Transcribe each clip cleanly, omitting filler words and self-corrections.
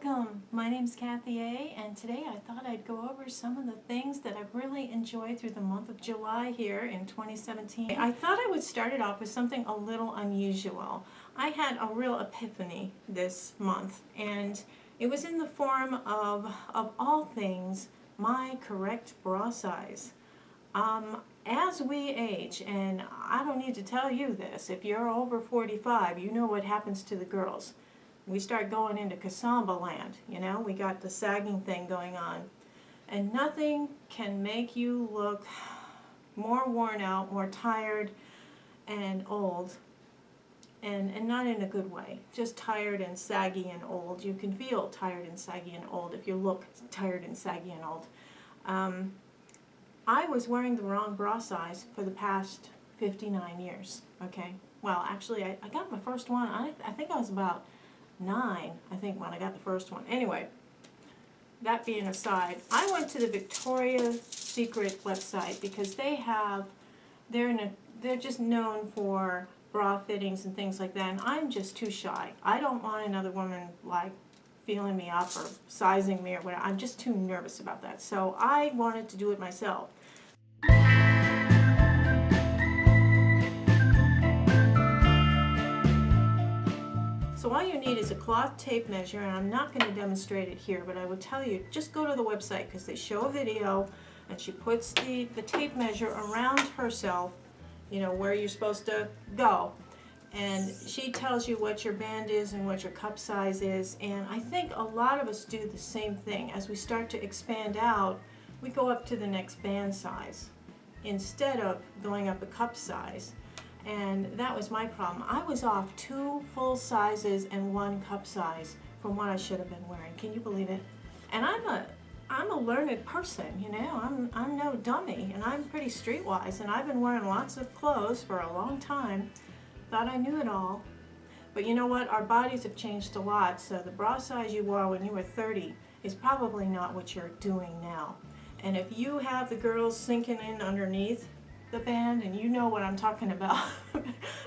Welcome, my name's Kathy A, and today I thought I'd go over some of the things that I've really enjoyed through the month of July here in 2017. I thought I would start it off with something a little unusual. I had a real epiphany this month, and it was in the form of all things, my correct bra size. As we age, and I don't need to tell you this, if you're over 45, you know what happens to the girls. We start going into Cassamba land, you know, we got the sagging thing going on. And nothing can make you look more worn out, more tired and old, and not in a good way. Just tired and saggy and old. You can feel tired and saggy and old if you look tired and saggy and old. I was wearing the wrong bra size for the past 59 years, okay? Well, actually, I got my first one, I think I was about 9, I think, when I got the first one. Anyway, that being aside, I went to the Victoria's Secret website because they're just known for bra fittings and things like that, and I'm just too shy. I don't want another woman like feeling me up or sizing me or whatever. I'm just too nervous about that. So I wanted to do it myself. So all you need is a cloth tape measure, and I'm not going to demonstrate it here, but I will tell you, just go to the website because they show a video, and she puts the tape measure around herself, you know, where you're supposed to go. And she tells you what your band is and what your cup size is, and I think a lot of us do the same thing. As we start to expand out, we go up to the next band size instead of going up a cup size. And that was my problem. I was off 2 full sizes and 1 cup size from what I should have been wearing. Can you believe it? And I'm a learned person, you know. I'm no dummy, and I'm pretty streetwise, and I've been wearing lots of clothes for a long time. Thought I knew it all. But you know what? Our bodies have changed a lot, so the bra size you wore when you were 30 is probably not what you're doing now. And if you have the girls sinking in underneath the band, and you know what I'm talking about,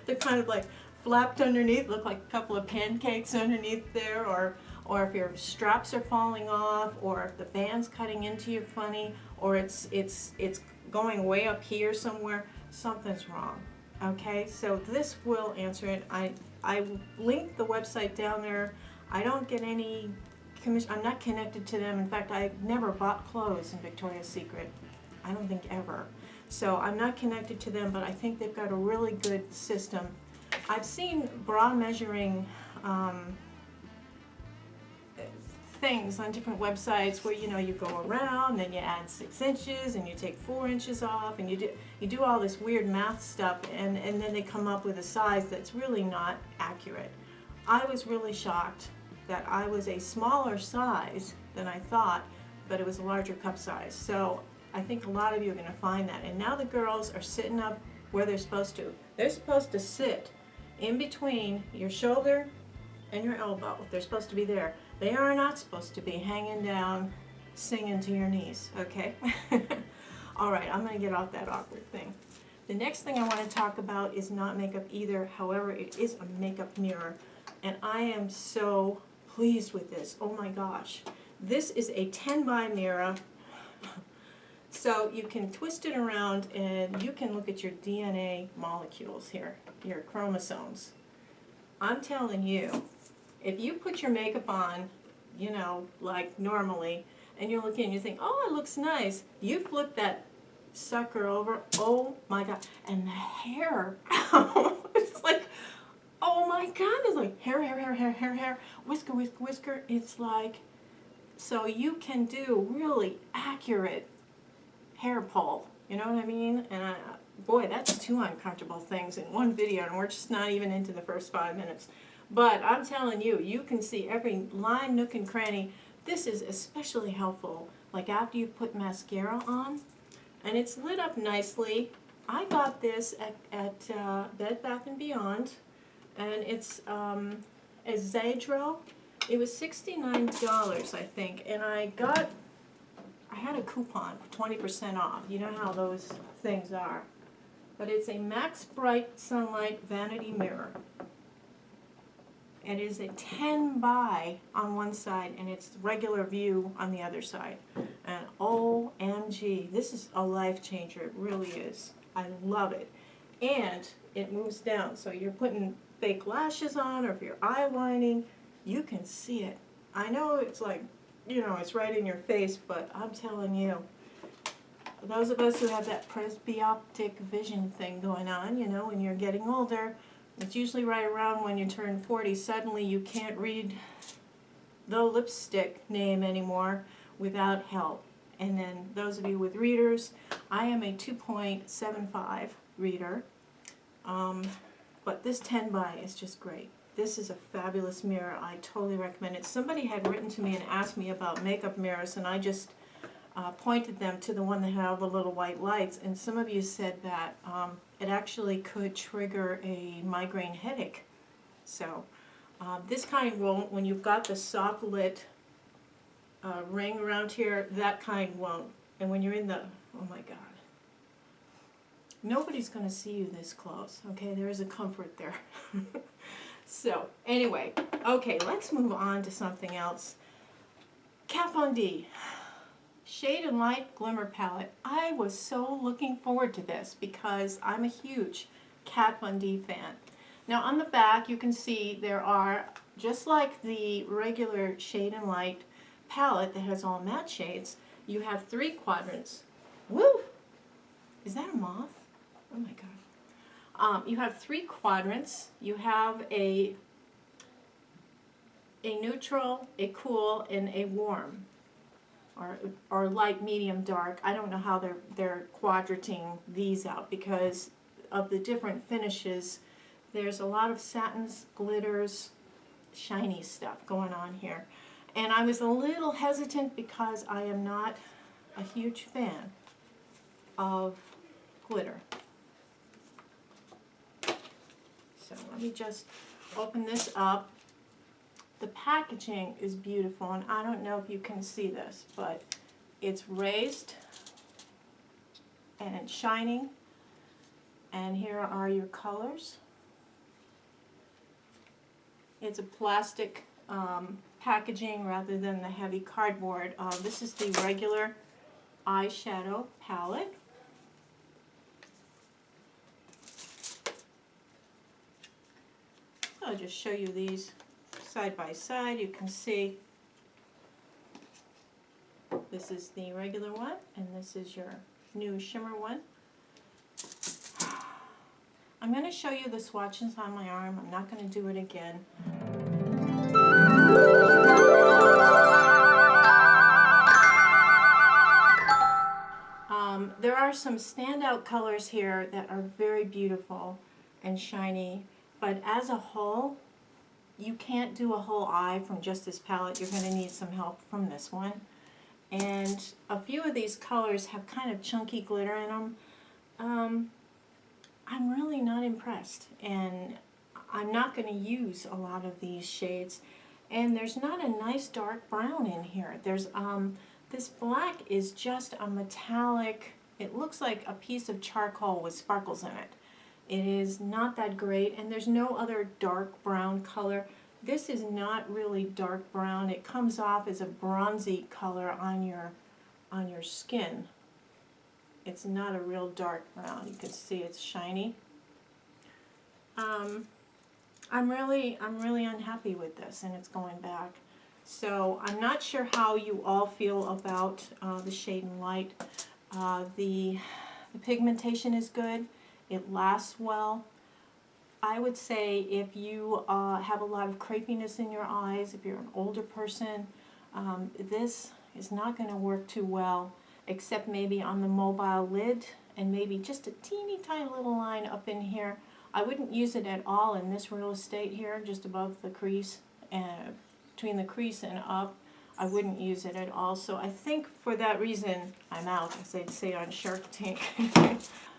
they're kind of like flapped underneath, look like a couple of pancakes underneath there, or if your straps are falling off, or if the band's cutting into you funny, or it's going way up here somewhere, something's wrong. Okay, so this will answer it. I linked the website down there. I don't get any commission. I'm not connected to them. In fact, I never bought clothes in Victoria's Secret. I don't think ever. So I'm not connected to them, but I think they've got a really good system. I've seen bra measuring things on different websites where, you know, you go around and you add 6 inches and you take 4 inches off, and you do all this weird math stuff, and then they come up with a size that's really not accurate. I was really shocked that I was a smaller size than I thought, but it was a larger cup size. So I think a lot of you are going to find that. And now the girls are sitting up where they're supposed to. They're supposed to sit in between your shoulder and your elbow. They're supposed to be there. They are not supposed to be hanging down, singing to your knees, okay? All right, I'm going to get off that awkward thing. The next thing I want to talk about is not makeup either. However, it is a makeup mirror, and I am so pleased with this. Oh my gosh. This is a 10 by mirror. So you can twist it around and you can look at your DNA molecules here, your chromosomes. I'm telling you, if you put your makeup on, you know, like normally, and you're looking and you think, oh, it looks nice, you flip that sucker over, oh my God, and the hair, it's like, oh my God, it's like hair, hair, hair, hair, hair, hair, whisker, whisker, whisker. It's like, so you can do really accurate hair pull, you know what I mean? And boy, that's 2 uncomfortable things in one video, and we're just not even into the first 5 minutes. But I'm telling you, you can see every line, nook, and cranny. This is especially helpful, like after you've put mascara on, and it's lit up nicely. I got this at Bed Bath & Beyond, and it's a Zadro. It was $69, I think, and I had a coupon for 20% off. You know how those things are. But it's a Max Bright Sunlight Vanity Mirror. It is a 10 by on one side, and it's regular view on the other side. And OMG, this is a life changer. It really is. I love it. And it moves down, so you're putting fake lashes on, or if you're eyelining, you can see it. I know it's like, you know, it's right in your face, but I'm telling you, those of us who have that presbyopic vision thing going on, you know, when you're getting older, it's usually right around when you turn 40, suddenly you can't read the lipstick name anymore without help. And then those of you with readers, I am a 2.75 reader, but this 10 by is just great. This is a fabulous mirror. I totally recommend it. Somebody had written to me and asked me about makeup mirrors, and I just pointed them to the one that had all the little white lights, and some of you said that it actually could trigger a migraine headache. So this kind won't. When you've got the soft lit ring around here, that kind won't. And when you're in the, oh my God, nobody's going to see you this close, okay? There is a comfort there. So anyway, okay, let's move on to something else. Kat Von D. Shade and Light Glimmer Palette. I was so looking forward to this because I'm a huge Kat Von D fan. Now on the back you can see there are, just like the regular Shade and Light palette that has all matte shades, you have 3 quadrants. Woo! Is that a moth? Oh my God. You have 3 quadrants. You have a neutral, a cool, and a warm. Or light, medium, dark. I don't know how they're quadrating these out because of the different finishes. There's a lot of satins, glitters, shiny stuff going on here. And I was a little hesitant because I am not a huge fan of glitter. So let me just open this up. The packaging is beautiful, and I don't know if you can see this, but it's raised and it's shining, and here are your colors. It's a plastic packaging rather than the heavy cardboard. This is the regular eyeshadow palette. I'll just show you these side by side. You can see this is the regular one, and this is your new shimmer one. I'm going to show you the swatches on my arm. I'm not going to do it again. There are some standout colors here that are very beautiful and shiny, but as a whole, you can't do a whole eye from just this palette. You're going to need some help from this one. And a few of these colors have kind of chunky glitter in them. I'm really not impressed, and I'm not going to use a lot of these shades. And there's not a nice dark brown in here. There's this black is just a metallic, it looks like a piece of charcoal with sparkles in it. It is not that great, and there's no other dark brown color. This is not really dark brown. It comes off as a bronzy color on your skin. It's not a real dark brown. You can see it's shiny. I'm really unhappy with this, and it's going back. So I'm not sure how you all feel about the Shade and Light. The pigmentation is good. It lasts well. I would say if you have a lot of crepiness in your eyes, if you're an older person, this is not going to work too well, except maybe on the mobile lid and maybe just a teeny tiny little line up in here. I wouldn't use it at all in this real estate here, just above the crease, between the crease and up. I wouldn't use it at all. So I think for that reason, I'm out, as they'd say on Shark Tank.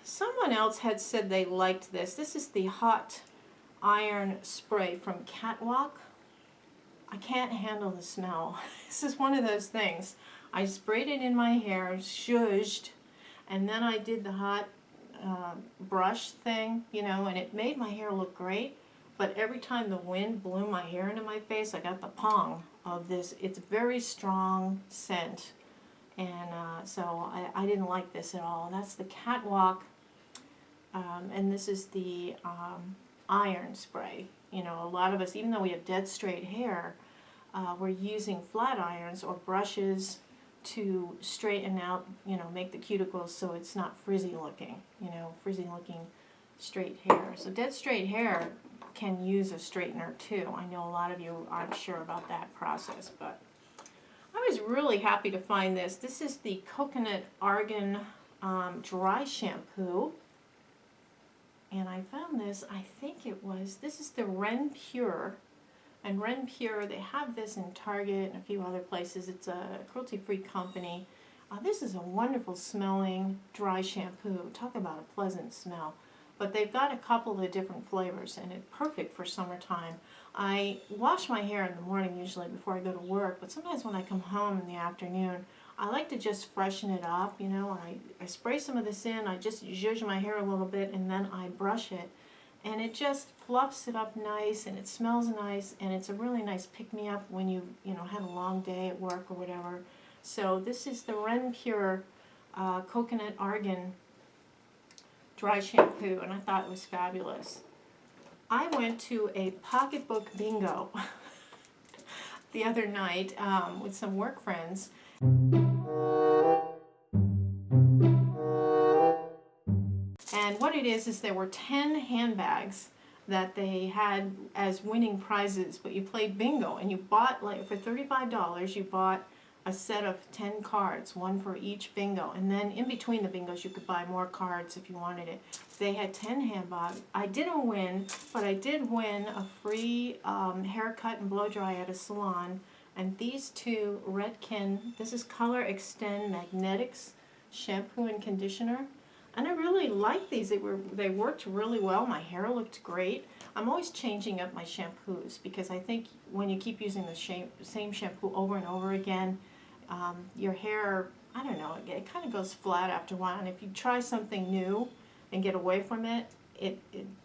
Someone else had said they liked this. This is the Hot Iron Spray from CATWALK. I can't handle the smell. This is one of those things. I sprayed it in my hair, zhuzhed, and then I did the hot brush thing, you know, and it made my hair look great. but every time the wind blew my hair into my face, I got the pong of this. It's a very strong scent, and so I didn't like this at all. That's the CATWALK, and this is the iron spray. You know, a lot of us, even though we have dead straight hair, we're using flat irons or brushes to straighten out, you know, make the cuticles so it's not frizzy looking, you know, frizzy looking straight hair. So dead straight hair can use a straightener too. I know a lot of you aren't sure about that process, but I was really happy to find this. This is the Coconut Argan Dry Shampoo. And I found this, I think it was, this is the RENPURE. And RENPURE, they have this in Target and a few other places. It's a cruelty-free company. This is a wonderful smelling dry shampoo. Talk about a pleasant smell. But they've got a couple of different flavors, and it's perfect for summertime. I wash my hair in the morning usually before I go to work, but sometimes when I come home in the afternoon, I like to just freshen it up, you know. I spray some of this in, I just zhuzh my hair a little bit, and then I brush it. And it just fluffs it up nice, and it smells nice, and it's a really nice pick-me-up when you know, had a long day at work or whatever. So this is the RENPURE Coconut Argan Dry Shampoo, and I thought it was fabulous. I went to a pocketbook bingo the other night with some work friends. And what it is there were 10 handbags that they had as winning prizes, but you played bingo, and you bought, like, for $35, you bought a set of 10 cards, one for each bingo, and then in between the bingos you could buy more cards if you wanted it. They had 10 handbags. I didn't win, but I did win a free haircut and blow dry at a salon, and these two REDKEN, this is Color Extend Magnetics shampoo and conditioner. And I really liked these. They worked really well. My hair looked great. I'm always changing up my shampoos because I think when you keep using the same shampoo over and over again, your hair, I don't know, it kind of goes flat after a while. And if you try something new and get away from it, it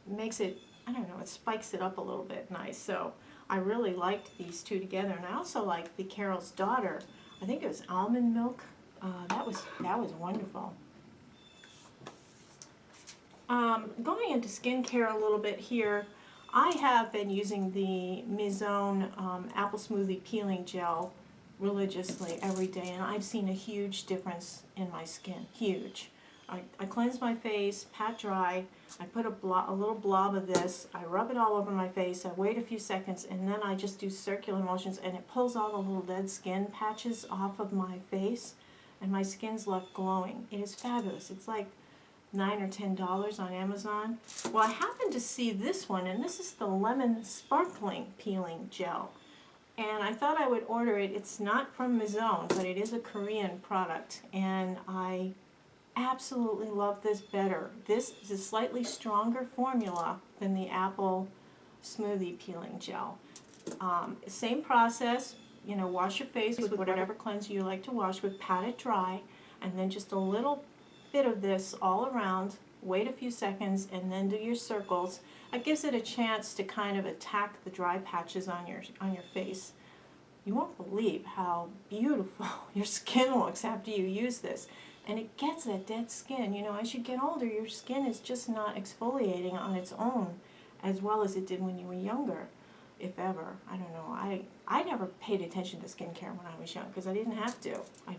makes it, I don't know, it spikes it up a little bit nice. So I really liked these two together. And I also liked the Carol's Daughter. I think it was almond milk. That was wonderful. Going into skincare a little bit here, I have been using the Mizon Apple Smoothie Peeling Gel religiously every day, and I've seen a huge difference in my skin. Huge. I cleanse my face, pat dry, I put a little blob of this, I rub it all over my face, I wait a few seconds, and then I just do circular motions, and it pulls all the little dead skin patches off of my face, and my skin's left glowing. It is fabulous. It's like $9 or $10 on Amazon. Well, I happened to see this one, and this is the Lemon Sparkling Peeling Gel. And I thought I would order it. It's not from Mizon, but it is a Korean product, and I absolutely love this better. This is a slightly stronger formula than the Apple Smoothie Peeling Gel. Same process, you know, wash your face with whatever cleanser you like to wash with, pat it dry, and then just a little bit of this all around, wait a few seconds, and then do your circles. It gives it a chance to kind of attack the dry patches on your face. You won't believe how beautiful your skin looks after you use this. And it gets that dead skin. You know, as you get older, your skin is just not exfoliating on its own as well as it did when you were younger, if ever. I don't know. I never paid attention to skincare when I was young because I didn't have to. I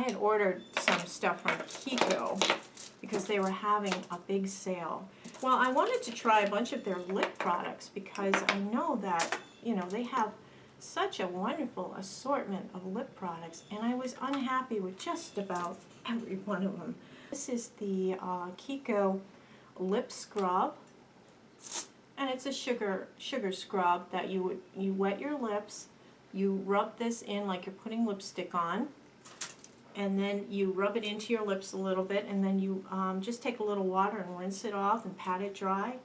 had ordered some stuff from KIKO because they were having a big sale. Well, I wanted to try a bunch of their lip products because I know that, you know, they have such a wonderful assortment of lip products, and I was unhappy with just about every one of them. This is the KIKO Lip Scrub, and it's a sugar scrub that you wet your lips, you rub this in like you're putting lipstick on, and then you rub it into your lips a little bit, and then you just take a little water and rinse it off and pat it dry,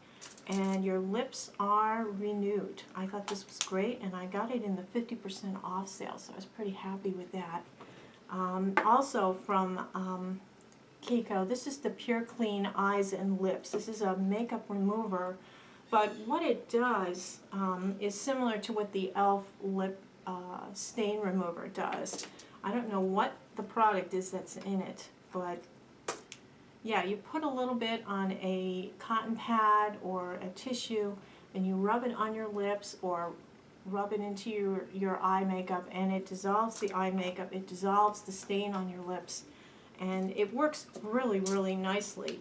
and your lips are renewed. I thought this was great, and I got it in the 50% off sale, so I was pretty happy with that. Also from KIKO, this is the Pure Clean Eyes and Lips. This is a makeup remover But what it does is similar to what the e.l.f. lip stain remover does. I don't know what the product is that's in it, but yeah, you put a little bit on a cotton pad or a tissue and you rub it on your lips or rub it into your eye makeup, and it dissolves the eye makeup, it dissolves the stain on your lips, and it works really, really nicely.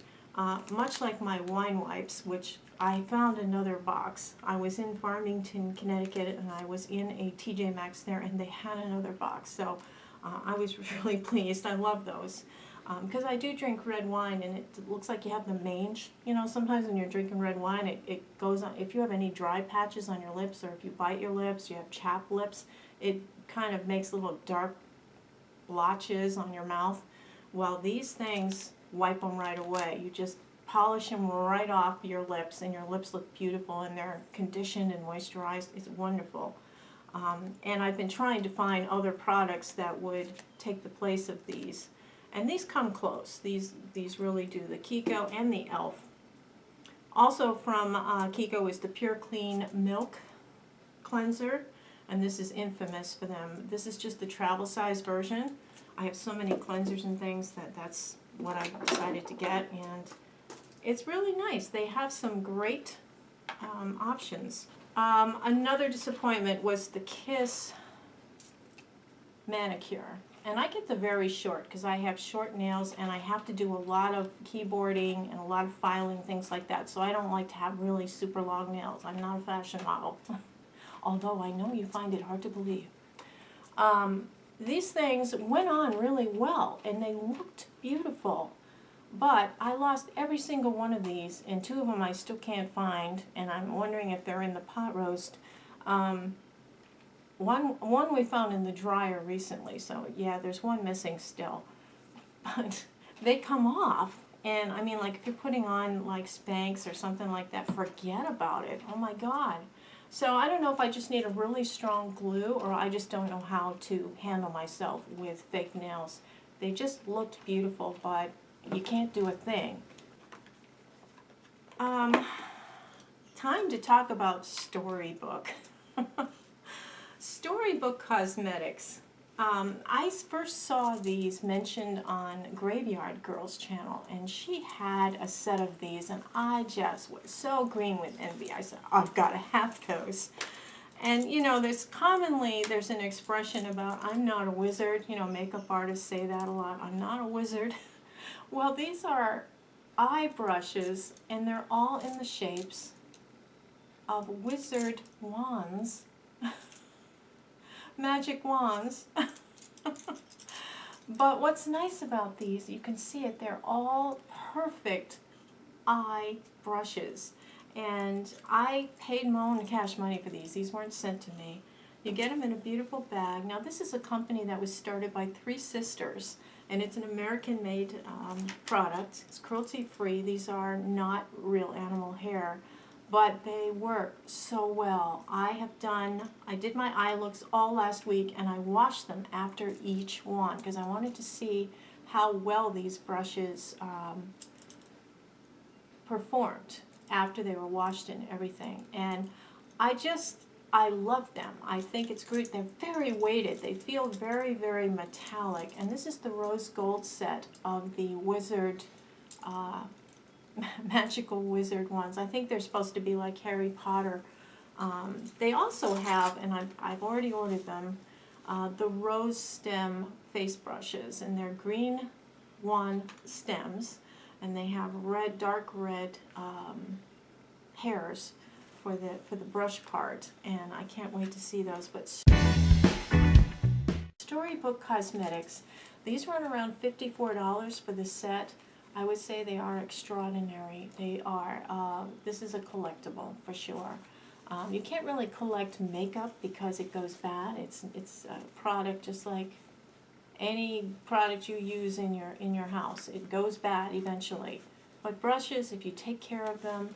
Much like my wine wipes, which I found another box. I was in Farmington, Connecticut, and I was in a TJ Maxx there, and they had another box, so I was really pleased. I love those. Because I do drink red wine, and it looks like you have the mange. You know, sometimes when you're drinking red wine, it goes on. If you have any dry patches on your lips, or if you bite your lips, you have chapped lips, it kind of makes little dark blotches on your mouth. Well, these things wipe them right away. You just polish them right off your lips, and your lips look beautiful, and they're conditioned and moisturized. It's wonderful. And I've been trying to find other products that would take the place of these. And these come close. These really do. The KIKO and the e.l.f. Also from KIKO is the Pure Clean Milk Cleanser, and this is infamous for them. This is just the travel size version. I have so many cleansers and things that's what I decided to get, and it's really nice. They have some great options. Another disappointment was the Kiss manicure. And I get the very short because I have short nails and I have to do a lot of keyboarding and a lot of filing, things like that. So I don't like to have really super long nails. I'm not a fashion model. Although I know you find it hard to believe. These things went on really well and they looked beautiful. But I lost every single one of these, and two of them I still can't find, and I'm wondering if they're in the pot roast. One we found in the dryer recently, so yeah, there's one missing still. But they come off, and I mean, like if you're putting on like Spanx or something like that, forget about it. Oh my God. So I don't know if I just need a really strong glue, or I just don't know how to handle myself with fake nails. They just looked beautiful, but you can't do a thing. Time to talk about Storybook. Storybook Cosmetics. I first saw these mentioned on Graveyard Girl's channel, and she had a set of these, and I just was so green with envy. I said, I've got to have those. And you know, there's an expression about, I'm not a wizard. You know, makeup artists say that a lot. I'm not a wizard. Well, these are eye brushes, and they're all in the shapes of wizard wands. Magic wands. But what's nice about these, you can see it, they're all perfect eye brushes. And I paid my own cash money for these. These weren't sent to me. You get them in a beautiful bag. Now this is a company that was started by 3 sisters, and it's an American-made product. It's cruelty-free. These are not real animal hair, but they work so well. I did my eye looks all last week, and I washed them after each one because I wanted to see how well these brushes performed after they were washed and everything. And I love them. I think it's great. They're very weighted. They feel very, very metallic. And this is the rose gold set of the Wizard magical wizard ones. I think they're supposed to be like Harry Potter. They also have, and I've already ordered them, the rose stem face brushes, and they're green wand stems, and they have red, dark red hairs for the brush part, and I can't wait to see those. But Storybook Cosmetics, these run around $54 for the set. I would say they are extraordinary. They are. This is a collectible for sure. You can't really collect makeup because it goes bad. It's a product just like any product you use in your house. It goes bad eventually. But brushes, if you take care of them,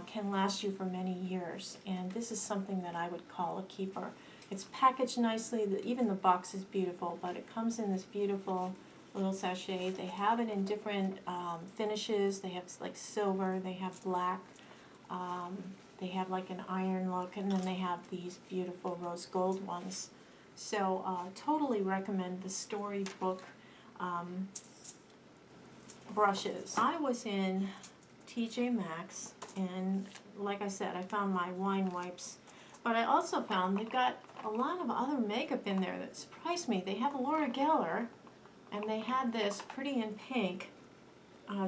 can last you for many years. And this is something that I would call a keeper. It's packaged nicely. Even the box is beautiful, but it comes in this beautiful little sachet. They have it in different finishes. They have like silver, they have black, They have like an iron look, and then they have these beautiful rose gold ones. So totally recommend the Storybook brushes. I was in TJ Maxx, and like I said, I found my wine wipes, but I also found they've got a lot of other makeup in there that surprised me. They have a Laura Geller, and they had this Pretty in Pink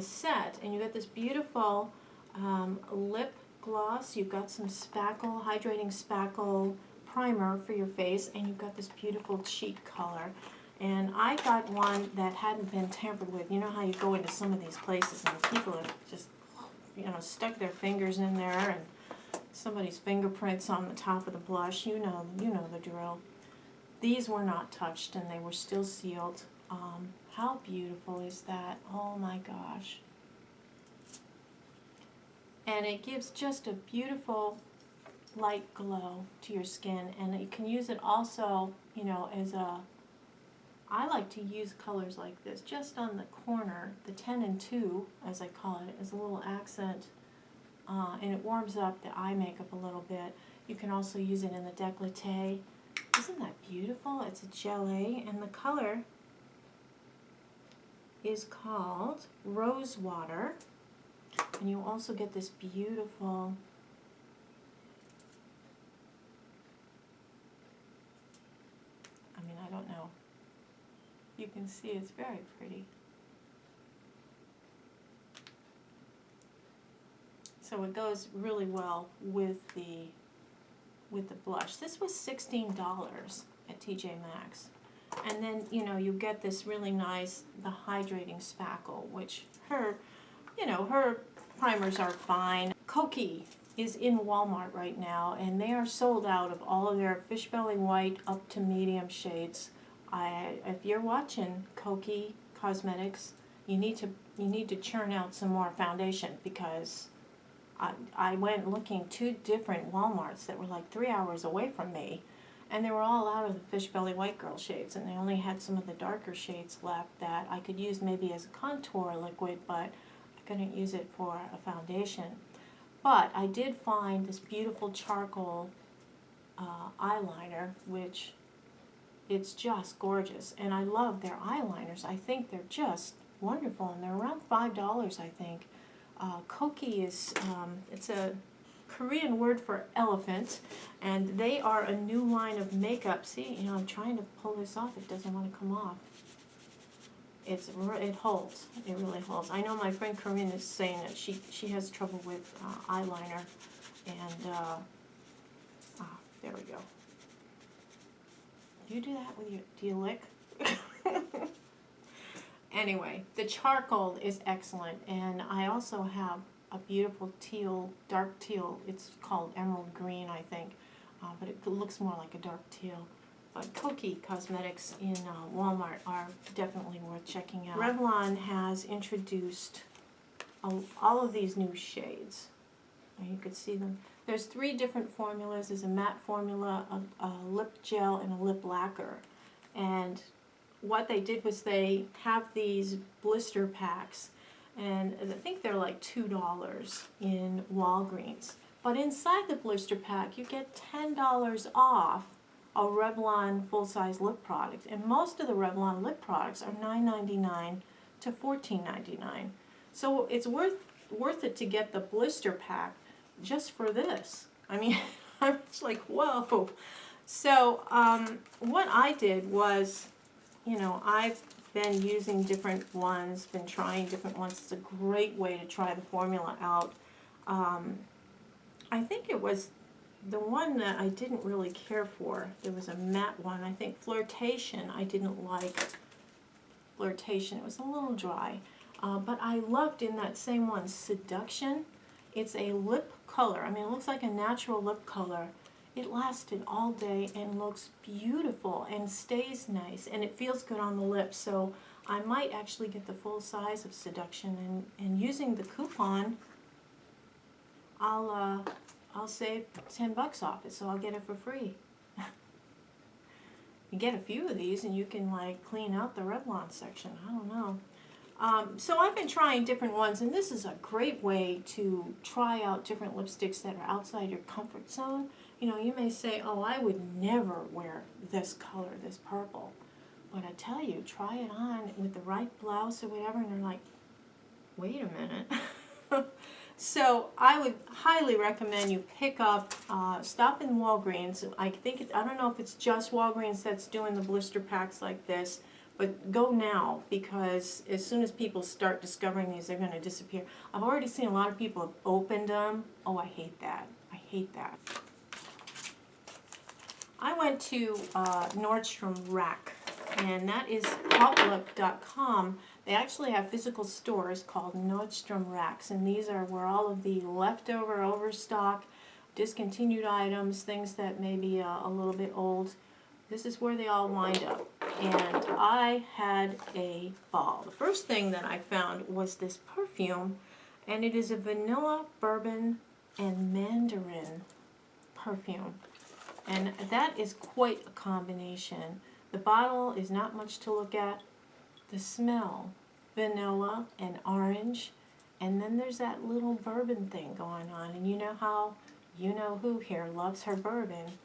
set, and you got this beautiful lip gloss. You've got some spackle, hydrating spackle primer for your face, and you've got this beautiful cheek color. And I got one that hadn't been tampered with. You know how you go into some of these places and people have just, you know, stuck their fingers in there, and somebody's fingerprints on the top of the blush. You know the drill. These were not touched, and they were still sealed. How beautiful is that? Oh my gosh. And it gives just a beautiful light glow to your skin, and you can use it also, you know, as a, I like to use colors like this just on the corner, the 10 and 2 as I call it, as a little accent, and it warms up the eye makeup a little bit. You can also use it in the décolleté. Isn't that beautiful? It's a gelée, and the color is called Rose Water, and you also get this beautiful I don't know. You can see it's very pretty. So it goes really well with the blush. This was $16 at TJ Maxx. And then, you know, you get this really nice, the hydrating spackle, which her primers are fine. KOKIE is in Walmart right now, and they are sold out of all of their fish belly white up to medium shades. If you're watching KOKIE Cosmetics, you need to churn out some more foundation, because I went looking 2 different Walmarts that were like 3 hours away from me, and they were all out of the fish belly white girl shades, and they only had some of the darker shades left that I could use maybe as a contour liquid, but I couldn't use it for a foundation. But I did find this beautiful charcoal eyeliner, which it's just gorgeous, and I love their eyeliners. I think they're just wonderful, and they're around $5, I think. KOKIE is it's a Korean word for elephant, and they are a new line of makeup. See, you know, I'm trying to pull this off. It doesn't want to come off. It holds. It really holds. I know my friend Corinne is saying that she has trouble with eyeliner, and there we go. Do you do that with your? Do you lick? Anyway, the charcoal is excellent, and I also have a beautiful teal, dark teal. It's called emerald green, I think, but it looks more like a dark teal. But KOKIE Cosmetics in Walmart are definitely worth checking out. Revlon has introduced all of these new shades. You could see them. There's 3 different formulas. There's a matte formula, a lip gel, and a lip lacquer. And what they did was they have these blister packs, and I think they're like $2 in Walgreens. But inside the blister pack, you get $10 off a Revlon full-size lip product, and most of the Revlon lip products are $9.99 to $14.99. So it's worth it to get the blister pack just for this. I mean, I'm just like, whoa. So what I did was, you know, I've been using different ones, been trying different ones. It's a great way to try the formula out. I think it was the one that I didn't really care for. There was a matte one, I think Flirtation. I didn't like Flirtation. It was a little dry. But I loved in that same one, Seduction. It's a lip color. I mean, it looks like a natural lip color. It lasted all day and looks beautiful and stays nice, and it feels good on the lips. So I might actually get the full size of Seduction, and using the coupon, I'll save $10 off it, so I'll get it for free. You get a few of these and you can like clean out the Revlon section. I don't know. So I've been trying different ones, and this is a great way to try out different lipsticks that are outside your comfort zone. You know, you may say, oh, I would never wear this color, this purple. But I tell you, try it on with the right blouse or whatever, and they're like, wait a minute. So I would highly recommend you pick up, stop in Walgreens. I don't know if it's just Walgreens that's doing the blister packs like this, but go now, because as soon as people start discovering these, they're going to disappear. I've already seen a lot of people have opened them. Oh, I hate that. I hate that. I went to Nordstrom Rack, and that is Outlook.com. They actually have physical stores called Nordstrom Racks, and these are where all of the leftover, overstock, discontinued items, things that may be a little bit old, this is where they all wind up. And I had a ball. The first thing that I found was this perfume, and it is a vanilla, bourbon, and mandarin perfume. And that is quite a combination. The bottle is not much to look at. The smell, vanilla and orange, and then there's that little bourbon thing going on. And you know how, you know who here loves her bourbon.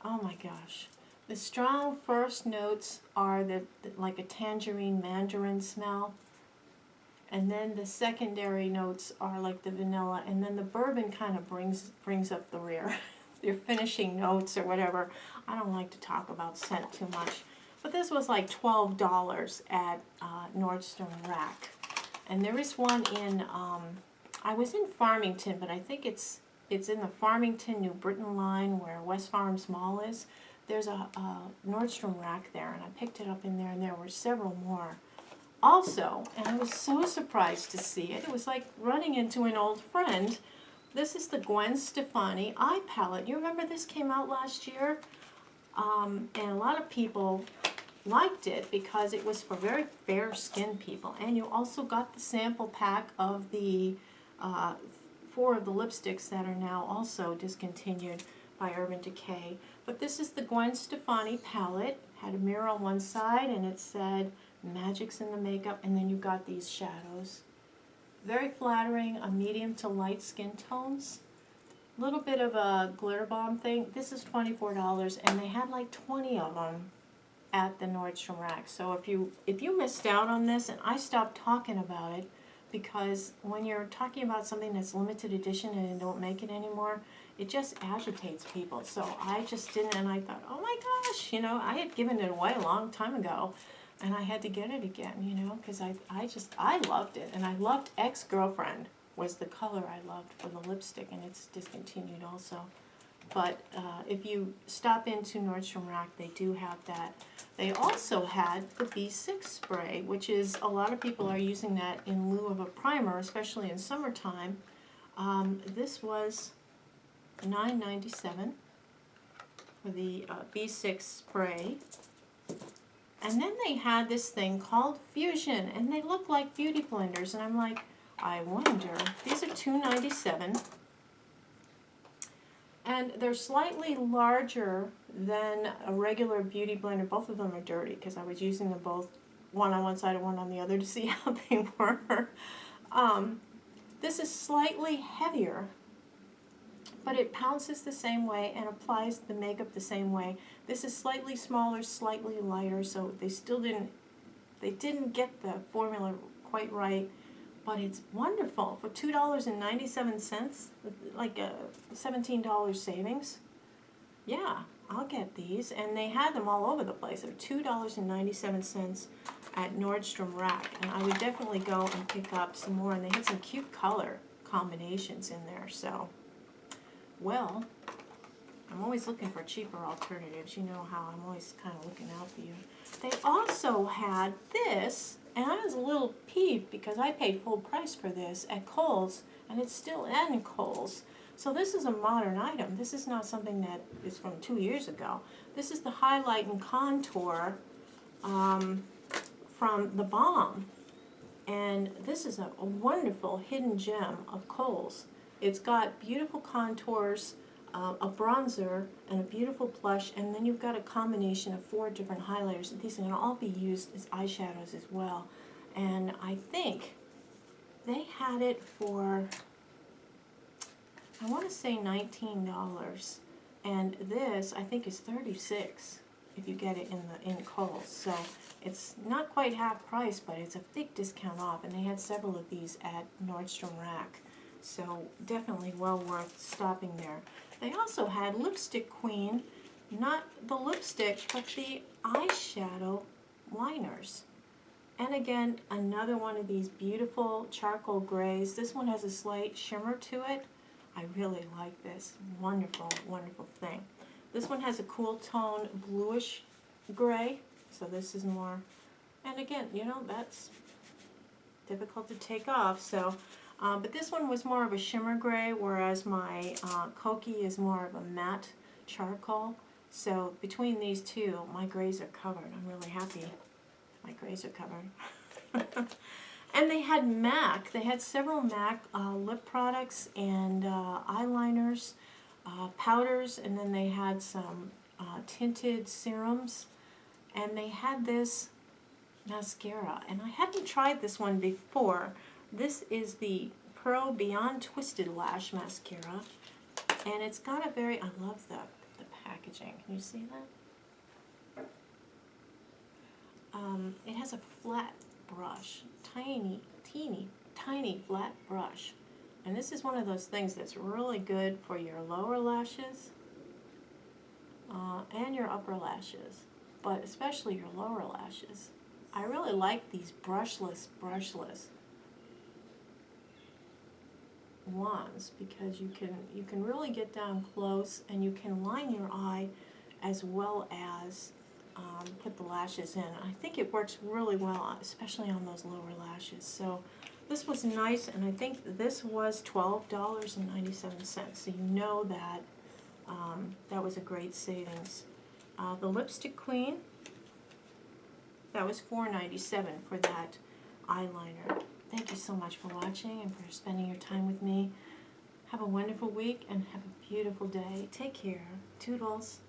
Oh my gosh. The strong first notes are like a tangerine mandarin smell. And then the secondary notes are like the vanilla, and then the bourbon kind of brings up the rear. Your finishing notes or whatever. I don't like to talk about scent too much. But this was like $12 at Nordstrom Rack. And there is one in, I was in Farmington, but I think it's in the Farmington, New Britain line where West Farms Mall is. There's a Nordstrom Rack there, and I picked it up in there, and there were several more. Also, and I was so surprised to see it, it was like running into an old friend. This is the Gwen Stefani eye palette. You remember this came out last year? And a lot of people liked it because it was for very fair skinned people. And you also got the sample pack of the 4 of the lipsticks that are now also discontinued by Urban Decay. But this is the Gwen Stefani palette. Had a mirror on one side, and it said Magic's in the makeup, and then you got these shadows. Very flattering, a medium to light skin tones. A little bit of a glitter bomb thing. This is $24, and they had like 20 of them at the Nordstrom Rack. So if you missed out on this, and I stopped talking about it, because when you're talking about something that's limited edition and they don't make it anymore, it just agitates people. So I just didn't, and I thought, oh my gosh, you know, I had given it away a long time ago, and I had to get it again, you know, because I loved it. And I loved Ex-Girlfriend was the color I loved for the lipstick, and it's discontinued also. But if you stop into Nordstrom Rack, they do have that. They also had the B6 spray, which is, a lot of people are using that in lieu of a primer, especially in summertime. This was $9.97 for the B6 spray. And then they had this thing called Fusion, and they look like beauty blenders, and I'm like, I wonder, these are $2.97. And they're slightly larger than a regular beauty blender. Both of them are dirty because I was using them both, one on one side and one on the other, to see how they were. This is slightly heavier, but it pounces the same way and applies the makeup the same way. This is slightly smaller, slightly lighter, so they didn't get the formula quite right. But it's wonderful for $2.97, like a $17 savings. Yeah, I'll get these. And they had them all over the place. They're $2.97 at Nordstrom Rack. And I would definitely go and pick up some more. And they had some cute color combinations in there. So, well, I'm always looking for cheaper alternatives. You know how I'm always kind of looking out for you. They also had this. And I was a little peeved because I paid full price for this at Kohl's, and it's still in Kohl's. So this is a modern item. This is not something that is from 2 years ago. This is the highlight and contour from the Balm. And this is a wonderful hidden gem of Kohl's. It's got beautiful contours, a bronzer, and a beautiful blush, and then you've got a combination of 4 different highlighters. These are going to all be used as eyeshadows as well. and I think they had it for, I want to say $19, and this I think is $36 if you get it in Kohl's. So it's not quite half price, but it's a big discount off, and they had several of these at Nordstrom Rack. So definitely well worth stopping there. They also had Lipstick Queen, not the lipstick, but the eyeshadow liners. And again, another one of these beautiful charcoal grays. This one has a slight shimmer to it. I really like this. Wonderful, wonderful thing. This one has a cool tone bluish gray. So this is more, and again, you know, that's difficult to take off. So, but this one was more of a shimmer gray, whereas my KOKIE is more of a matte charcoal. So between these two, my grays are covered. I'm really happy my grays are covered. And they had MAC. They had several MAC lip products and eyeliners, powders, and then they had some tinted serums. And they had this mascara. And I hadn't tried this one before. This is the Pro Beyond Twisted Lash Mascara. And it's got a very, I love the packaging. Can you see that? It has a flat brush, tiny flat brush. And this is one of those things that's really good for your lower lashes and your upper lashes, but especially your lower lashes. I really like these brushless ones because you can really get down close and you can line your eye as well as put the lashes in. I think it works really well, especially on those lower lashes. So this was nice, and I think this was $12.97. So you know that that was a great savings. The Lipstick Queen, that was $4.97 for that eyeliner. Thank you so much for watching and for spending your time with me. Have a wonderful week and have a beautiful day. Take care. Toodles.